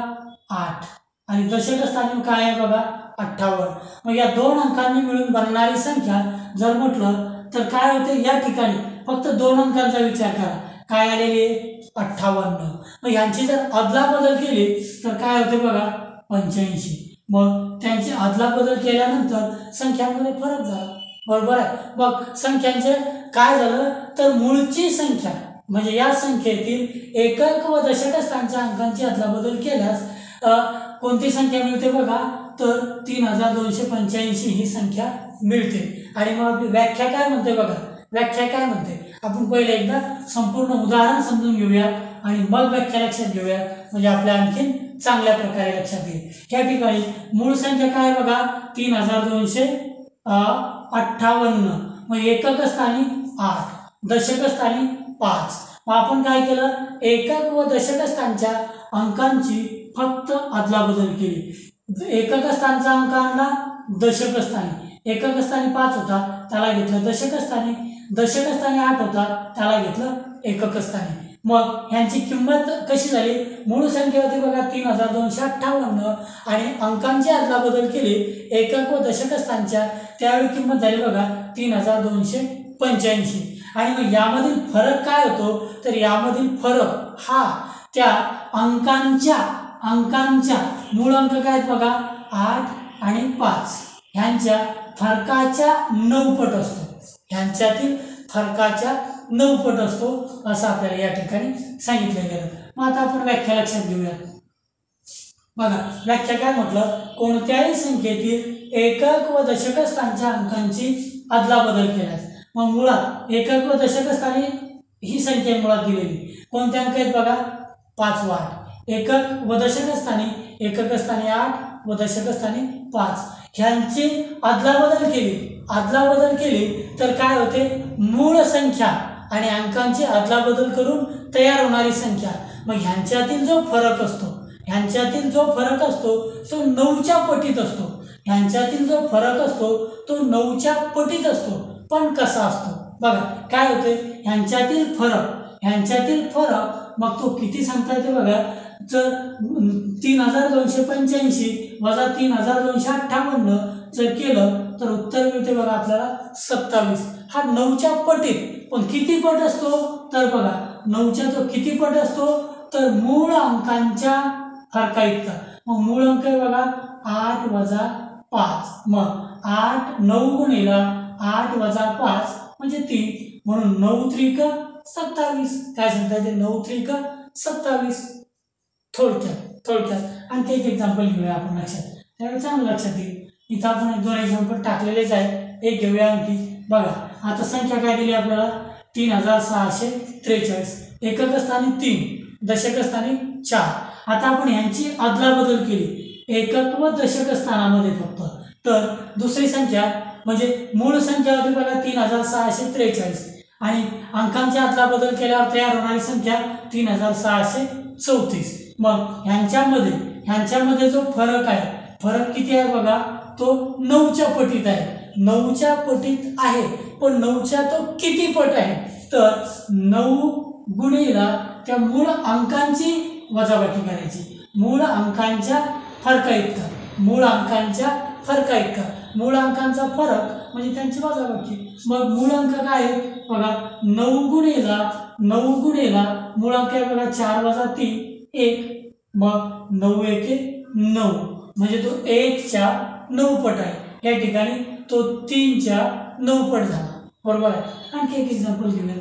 8 आणि दशक स्थानी काय आहे बघा 58. मग या दोन अंकांनी मिळून बनणारी संख्या जर म्हटलं तर काय होते, या ठिकाणी फक्त 2 अंकांचा विचार करा. काय आलेली आहे 58. मग यांची जर अदलाबदल केली तर काय होते बघा 85. मग त्यांची अदलाबदल केल्यानंतर संख्यांमध्ये फरक झाला, बरोबर आहे. मग संख्यांचे काय झालं तर मूळची संख्या म्हणजे या संख्येतील एकक व दशक स्थानच्या अंकांची अदलाबदल केल्यास कोणती संख्या मिळते बघा तर 3285 ही संख्या मिळते. आणि मग आपली व्याख्या काय म्हणते बघा, व्याख्या काय म्हणते आपण पहिले एकदा संपूर्ण उदाहरण समजून घेऊया आणि मग व्याख्या लक्षात घेऊया, म्हणजे आपल्या आणखीन चांगल्या प्रकारे लक्षात येईल. या ठिकाणी मूळ संख्या काय बघा 3258. मग एकक स्थानी 8, दशक स्थानी 5. मग आपण काय केलं, एकक व दशक स्थानच्या अंकांची फक्त अदलाबदल केली. एकक स्थानचा अंक आणला दशक स्थानी, एकक स्थानी 5 होता त्याला घेतलं दशक स्थानी, दशक स्थानी 8 होता त्याला घेतलं एकक स्थानी. मग ह्यांची किंमत कशी झाली, मूळ संख्या होती बघा 3258 आणि अंकांची अदलाबदल केली एकक व दशक स्थानच्या, त्यावेळी किंमत झाली बघा 3285. आणि मग यामधील फरक काय होतो तर यामधील फरक हा त्या अंकांच्या मूळ अंक काय आहेत बघा 8 आणि 5 ह्यांच्या फरकाच्या 9 पट असतो. ह्यांच्यातील फरकाच्या 9 पट असतो असं आपल्याला या ठिकाणी सांगितलं गेलं. मग आता आपण व्याख्या लक्षात घेऊया. बघा व्याख्या काय म्हटलं, कोणत्याही संख्येतील एकक व दशक स्थानच्या अंकांची अदलाबदल केल्यास. मग मुळात एकक व दशक स्थानी ही संख्या मुळात दिलेली, कोणते अंक आहेत बघा 5 व 8. एकक व दशक स्थानी, एकक स्थानी 8 व दशक स्थानी 5 ह्यांची अदलाबदल केली तर काय होते, मूळ संख्या आणि अंकांची अदलाबदल करून तयार होणारी संख्या. मग ह्यांच्यातील जो फरक असतो तो 9च्या पटीत असतो. ह्यांच्यातील जो फरक असतो तो 9च्या पटीत असतो. पण कसा असतो बघा, काय होते ह्यांच्यातील फरक मग तो किती सांगता येते बघा, जर 3285 वजा 3258 जर केलं तर उत्तर मिळते बघा आपल्याला 27. हा 9च्या पटीत, पण किती पट असतो तर बघा 9च्या तो किती पट असतो तर मूळ अंकांच्या फरकाइतका. मग मूळ अंक आहे बघा 8 वजा 5. मग 9 गुणिला 8 वजा 5 म्हणजे 3, म्हणून 9 त्रिक 27. काय सांगता येते 9 त्रिक 27. थोडक्यात आणखी एक एक्झाम्पल घेऊया आपण लक्षात, त्यावेळी चांगलं लक्षात येईल. इथं आपण 1-2 एक्झाम्पल टाकलेलेच आहे, एक घेऊया आणखी. बघा आता संख्या काय दिली आपल्याला 3643. एकक स्थानी 3, दशक स्थानी 4. आता आपण ह्यांची अदलाबदल केली एकक व दशक स्थानामध्ये फक्त, तर दुसरी संख्या म्हणजे मूळ संख्या होती बघा 3643 आणि अंकांची अदलाबदल केल्यावर तयार होणारी संख्या 3634. मग ह्यांच्यामध्ये जो फरक आहे, फरक किती आहे बघा तो 9च्या पटीत आहे. 9च्या पटीत आहे, पण 9च्या तो किती पट आहे तर 9 गुणिला त्या मूळ अंकांची वजाबाकी करायची. मूळ अंकांच्या फरकाइतका, मूळ अंकांचा फरक म्हणजे त्यांची वजाबाकी. मग मूळ अंक काय आहे बघा 9 गुणिला मूळ अंक आहे बघा 4 वजा 3 1. मग 9 एके 9. म्हणजे तो 1च्या 9 पट आहे, या ठिकाणी तो 3च्या 9 पट झाला, बरोबर आहे. आणखी एक एक्झाम्पल घेऊया.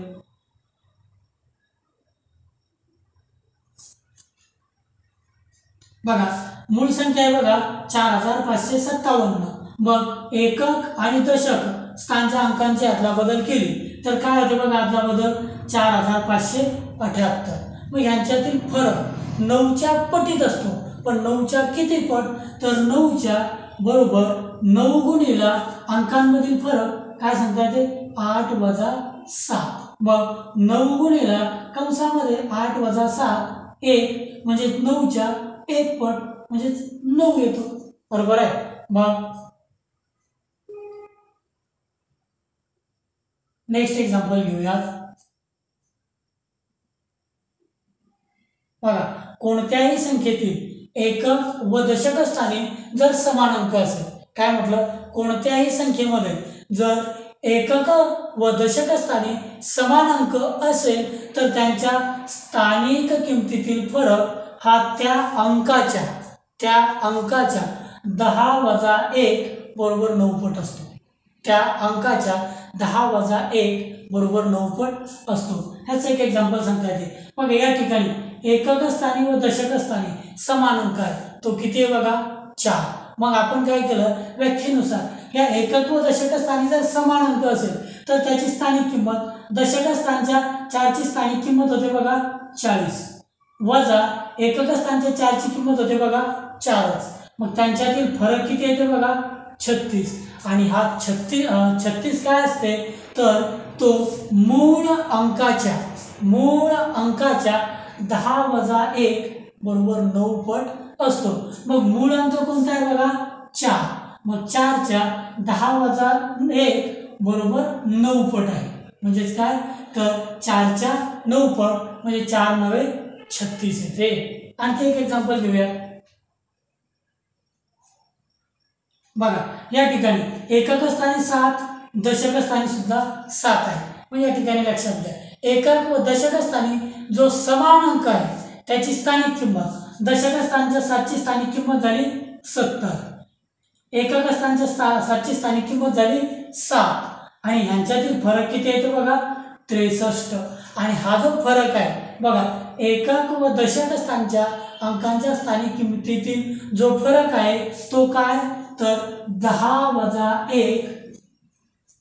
बघा मूळ संख्या आहे बघा 4557. मग एकक आणि दशक स्थानच्या अंकांची अदला बदल केली तर काय होते बघा, अदला बदल 4578. मग यांच्यातील फरक 9च्या पटीत असतो, पण 9च्या किती पट, तर 9च्या बरोबर 9 गुणिला अंकांमधील फरक काय सांगता येते, 8 वजा 7. मग 9 गुणिला कंसामध्ये 8 वजा 7 1 म्हणजे 9च्या 1 पट म्हणजे 9 येतो, बरोबर आहे. मग नेक्स्ट एक्झाम्पल घेऊयात. बघा कोणत्याही संख्येतील एकक व दशक स्थानी जर समान अंक असेल, काय म्हटलं, कोणत्याही संख्येमध्ये जर एकक व दशक स्थानी समान अंक असेल तर त्यांच्या स्थानिक किमतीतील फरक हा त्या अंकाच्या 10 वजा 1 बरोबर 9 पट असतो. त्या अंकाच्या 10 वजा 1 बरोबर 9 पट असतो. ह्याचं एक एक्झाम्पल सांगता येते. मग या ठिकाणी एकक स्थानी व दशक स्थानी समान अंक आहे, तो किती आहे बघा, 4. मग आपण काय केलं, व्याख्येनुसार या एकक व दशक स्थानी जर समान अंक असेल तर त्याची स्थानिक किंमत, दशक स्थानच्या 4ची स्थानिक किंमत होते बघा 40 वजा एकक स्थानच्या 4ची किंमत होते बघा 4च. मग त्यांच्यातील फरक किती येते बघा, 36. आणि हा 36 काय असते, तर तो मूळ अंकाच्या 10 वजा 1 बरोबर 9 पट असतो. मग मूळ अंक कोणता आहे बघा, 4. मग 4च्या 10 वजा 1 बरोबर 9 पट आहे, म्हणजेच काय, तर 4च्या 9 पट म्हणजे 4 9 36 येते. आणखी एक एक्झाम्पल घेऊया. बघा या ठिकाणी एकक स्थानी 7, दशक स्थानी सुद्धा 7 आहे. मग या ठिकाणी लक्षात घ्या, एकक व दशक स्थानी जो समान अंक आहे त्याची स्थानिक किंमत, दशक स्थानच्या 7ची स्थानिक किंमत झाली 70, एकक स्थानच्या 7ची स्थानिक किंमत झाली 7 आणि ह्यांच्यातील फरक किती येतो बघा, 63. आणि हा जो फरक आहे बघा, एकक व दशक स्थानच्या अंकांच्या स्थानिक किमतीतील जो फरक आहे तो काय, तर 10 वजा 1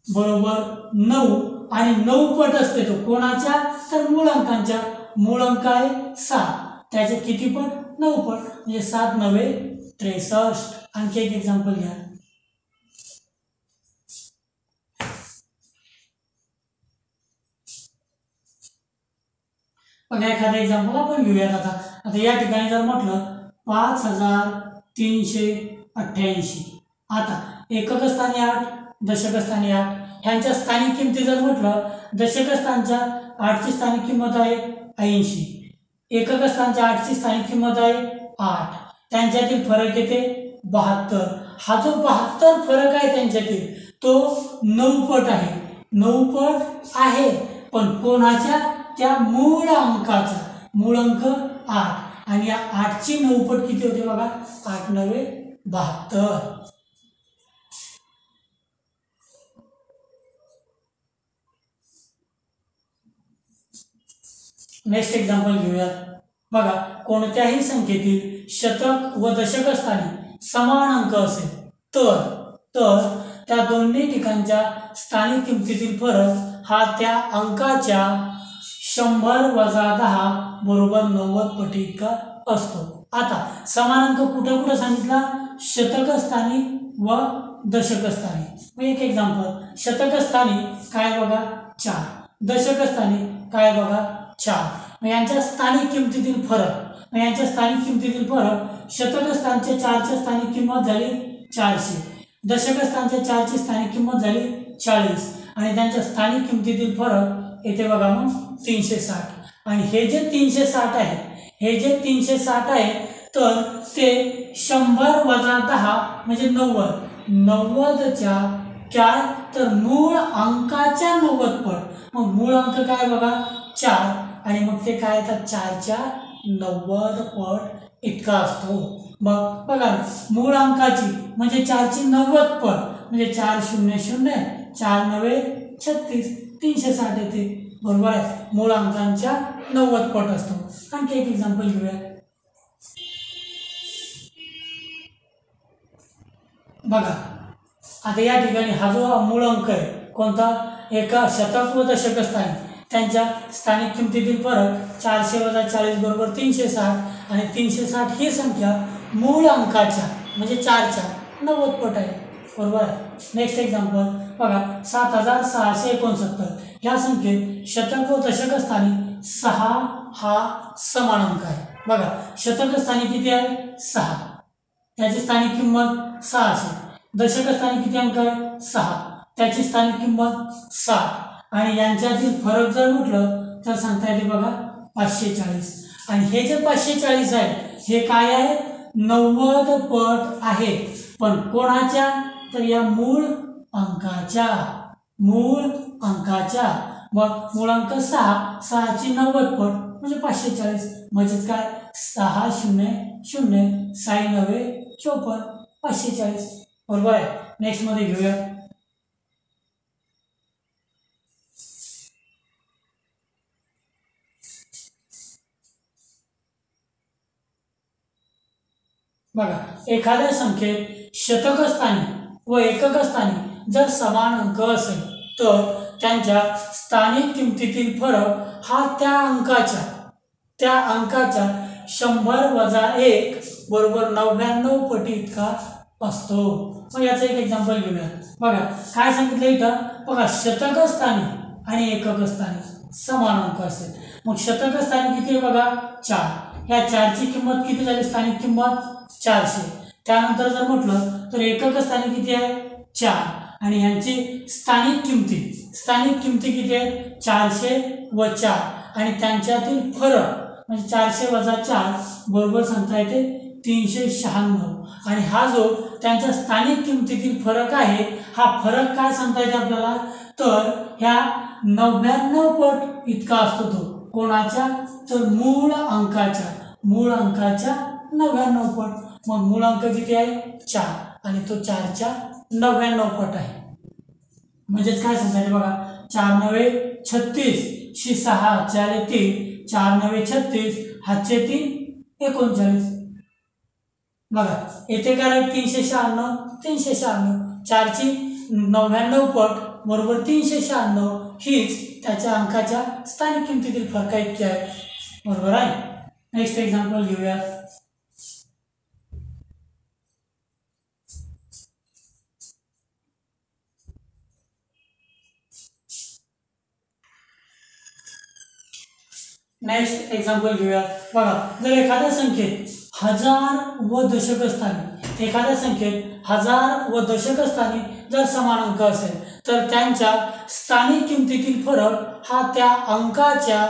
बरोबर 9 आणि 9 पट असते तो कोणाच्या, तर मूळ अंकांच्या. मूळ अंक आहे 7, त्याचे किती पट, 9 पट म्हणजे 7 9 63. आणखी एक एक्झाम्पल घ्या. बघा एखादा एक्झाम्पल आपण घेऊयात. आता या ठिकाणी जर म्हटलं 5388. आता एकक स्थानी 8, दशक स्थानी 8, ह्यांच्या स्थानिक किमती जर म्हटलं, दशक स्थानच्या 8ची स्थानिक किंमत आहे 80, एकक स्थानच्या 8ची स्थानिक किंमत आहे 8, त्यांच्यातील फरक येते 72. हा जो 72 फरक आहे त्यांच्यातील तो 9 पट आहे, 9 पट आहे, पण कोणाच्या, त्या मूळ अंकाचा. मूळ अंक 8 आणि या 8ची 9 पट किती होते बघा, 8 9 72. नेक्स्ट एक्झाम्पल घेऊया. बघा कोणत्याही संख्येतील शतक व दशक स्थानी समान अंक असेल तर त्या दोन्ही ठिकाणच्या स्थानिक किमतीतील फरक हा त्या अंकाच्या 100 वजा 10 बरोबर 90 पटी इतका असतो. आता समान अंक कुठं कुठं सांगितला, शतक स्थानी व दशक स्थानी. मग एक एक्झाम्पल, शतक स्थानी काय बघा 4, दशक स्थानी काय बघा 4. मग यांच्या स्थानिक किमतीतील फरक, शतक स्थानच्या 4च्या स्थानिक किंमत झाली 400, दशक स्थानच्या 4ची स्थानिक किंमत झाली 40 आणि त्यांच्या स्थानिक किमतीतील फरक येते बघा मग 360. आणि हे जे 360 आहे, तर ते 100 वजा 10 म्हणजे 90, 90च्या काय, तर मूळ अंकाच्या 90 पट. मग मूळ अंक काय बघा 4 आणि मग ते काय येतात 4च्या 90 पट इतका असतो. मग बघा मूळ अंकाची म्हणजे 4ची 90 पट म्हणजे 4 0 0 4 9 36 360 येते बरोबर आहे. मूळ अंकांच्या 90 पट असतो. आणखी एक एक्झाम्पल घेऊया. बघा आता या ठिकाणी हा जो मूळ अंक आहे कोणता एका शतक व दशक स्थानी त्यांच्या स्थानिक किमतीतील फरक 400 - 40 बरोबर 360 आणि 360 ही संख्या मूळ अंकाच्या म्हणजे 4च्या 90 पट आहे बरोबर आहे. नेक्स्ट एक्झाम्पल बघा 7669 या संख्येत शतक व दशक स्थानी 6 हा समान अंक आहे. बघा शतक स्थानी किती आहे 6 त्याची स्थानिक किंमत 600 दशक स्थानी किती अंक आहे 6 त्याची स्थानिक किंमत 7 आणि यांच्यातील फरक जर म्हटलं तर सांगता येते बघा 540 आणि हे जे 540 आहे हे काय आहे 90 पट आहे पण कोणाच्या तर या मूळ अंकाच्या मग मूळ अंक 6ची 90 पट म्हणजे 540 म्हणजेच काय 6 0 0 6 9 54 540 बरोबर आहे. नेक्स्ट मध्ये घेऊया. बघा एखाद्या संख्येत शतक स्थानी व एकक स्थानी जर समान अंक असेल तर त्यांच्या स्थानिक किमतीतील फरक हा त्या अंकाच्या 100 - 1 बरोबर 99 पटी इतका असतो. मग याचं एक एक्झाम्पल घेऊया. बघा काय सांगितलं इथं बघा शतक स्थानी आणि एकक स्थानी समान अंक असेल मग शतक स्थानी किती आहे बघा 4 या 4ची किंमत किती झाली स्थानिक किंमत 400 त्यानंतर जर म्हटलं तर एकक स्थानी किती आहे 4 आणि यांची स्थानिक किमती किती आहेत 400 व 4 आणि त्यांच्यातील फरक म्हणजे 400 - 4 बरोबर सांगता येते 396 आणि हा जो त्यांच्या स्थानिक किमतीतील फरक आहे हा फरक काय सांगता येते आपल्याला तर ह्या 99 पट इतका असतो तो कोणाच्या तर मूळ अंकाच्या 99 पट. मग मूळ अंक किती आहे 4 आणि तो 4च्या 99 पट आहे म्हणजेच काय सांगता येते बघा 4 9 36 शी 6 4 3 4 9 36 हातचे 3 39 बघा येथे काय 396 4ची 99 पट बरोबर 396 हीच त्याच्या अंकाच्या स्थानिक किमतीतील फरक इतकी आहे बरोबर आहे. नेक्स्ट एक्झाम्पल घेऊया. नेक्स्ट एक्झाम्पल घेऊया. बघा जर एखाद्या संख्येत हजार व दशक स्थानी जर समान अंक असेल तर त्यांच्या स्थानिक किमतीतील फरक हा त्या अंकाच्या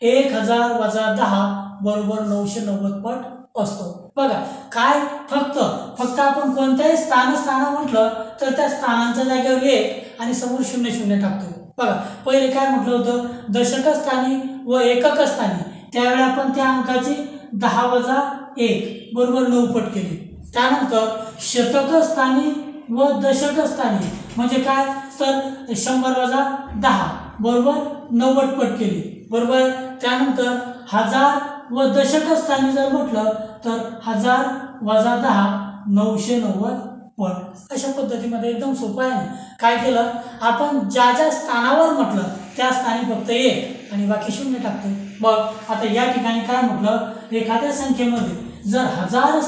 1000 - 10 बरोबर 990 पट असतो. बघा काय फक्त आपण कोणत्याही स्थान म्हटलं तर त्या स्थानांच्या जागेवर 1 आणि समोर 0 0 टाकतो. बघा पहिले काय म्हटलं होतं दशक स्थानी व एकक स्थानी त्यावेळी आपण त्या अंकाची 10 - 1 बरोबर 9 पट केली. त्यानंतर शतक स्थानी व दशक स्थानी म्हणजे काय तर 100 - 10 बरोबर 90 पट केली बरोबर. त्यानंतर 1000 व दशक स्थानी जर म्हटलं तर 1000 - 10 990 पट. अशा पद्धतीमध्ये एकदम सोपं आहे. काय केलं आपण ज्या स्थानावर म्हटलं त्या स्थानी फक्त 1 आणि बाकी 0 टाकतो. मग आता या ठिकाणी काय म्हटलं एखाद्या संख्येमध्ये जर हजार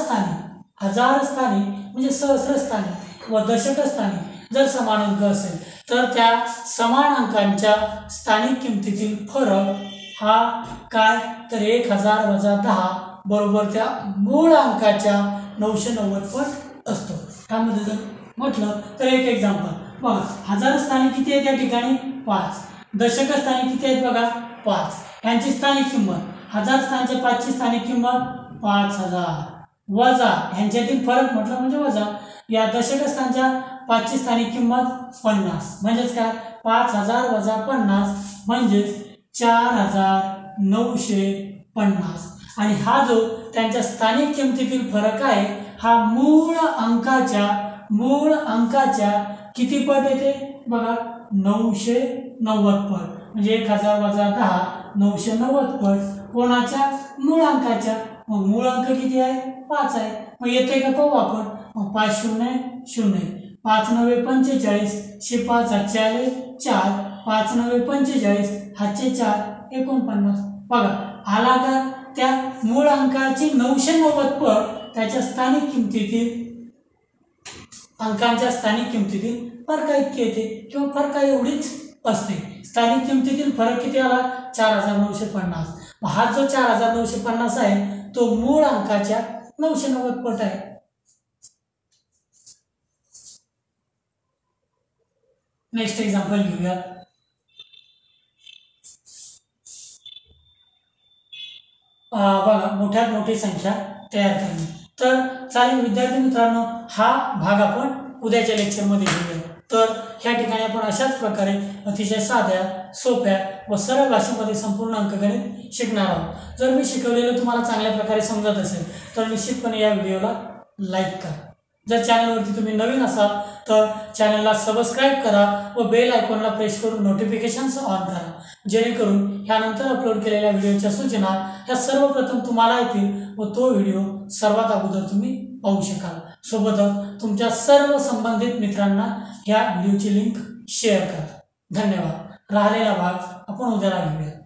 स्थानी म्हणजे सहस्र स्थानी व दशक स्थानी जर समान अंक असेल तर त्या समान अंकांच्या स्थानिक किमतीतील फरक हा काय तर 1000 - 10 बरोबर त्या मूळ अंकाच्या 990 पट असतो. त्यामध्ये जर म्हटलं तर एक एक्झाम्पल बघा हजार स्थानी किती आहे त्या ठिकाणी 5 दशक स्थानी किती आहेत बघा 5 यांची स्थानिक किंमत 1000 स्थानच्या 5ची स्थानिक किंमत 5000 वजा यांच्यातील फरक म्हटलं म्हणजे वजा या दशक स्थानच्या 5ची स्थानिक किंमत 50 म्हणजेच काय 5000 - 50 म्हणजेच 4950 आणि हा जो त्यांच्या स्थानिक किमतीतील फरक आहे हा मूळ अंकाच्या किती पट येते बघा 990 पट म्हणजे 1000 वजा 10 990 पट कोणाच्या मूळ अंकाच्या मग मूळ अंक किती आहे 5 आहे मग येते का पाहू आपण मग 5 0 0 5 9 45 शे 5 हातचे आले 4 5 9 45 हातचे 4 49 बघा आला का त्या मूळ अंकाची 990 पट त्याच्या स्थानिक किमतीतील अंकांच्या स्थानिक किमतीतील फरक इतके येते किंवा फरक एवढीच असते स्थानिक किमतीतील फरक किती आला 4950 हा जो 4950 आहे तो मूळ अंकाच्या 990 पट आहे नेक्स्ट एक्झाम्पल घेऊया बघा मोठ्यात मोठी संख्या तयार करणे तर चालेल विद्यार्थी मित्रांनो हा भाग आपण उद्याच्या लेक्चरमध्ये घेऊया तर ह्या ठिकाणी आपण अशाच प्रकारे अतिशय साध्या सोप्या व सरळ भाषेमध्ये संपूर्ण अंकगणित शिकणार आहोत जर मी शिकवलेलं तुम्हाला चांगल्या प्रकारे समजत असेल तर निश्चितपणे या व्हिडिओला लाईक करा जर चॅनलवरती तुम्ही नवीन असाल तर चॅनलला सबस्क्राईब करा व बेल आयकॉनला प्रेस करून नोटिफिकेशन्स ऑन करा जेणेकरून ह्यानंतर अपलोड केलेल्या व्हिडिओच्या सूचना ह्या सर्वप्रथम तुम्हाला येतील व तो व्हिडिओ सर्वात अगोदर तुम्ही पाहू शकाल सोबतच तुमच्या सर्व संबंधित मित्रांना ह्या व्हिडिओची लिंक शेअर करा धन्यवाद राहिलेला भाग आपण उद्याला घेऊया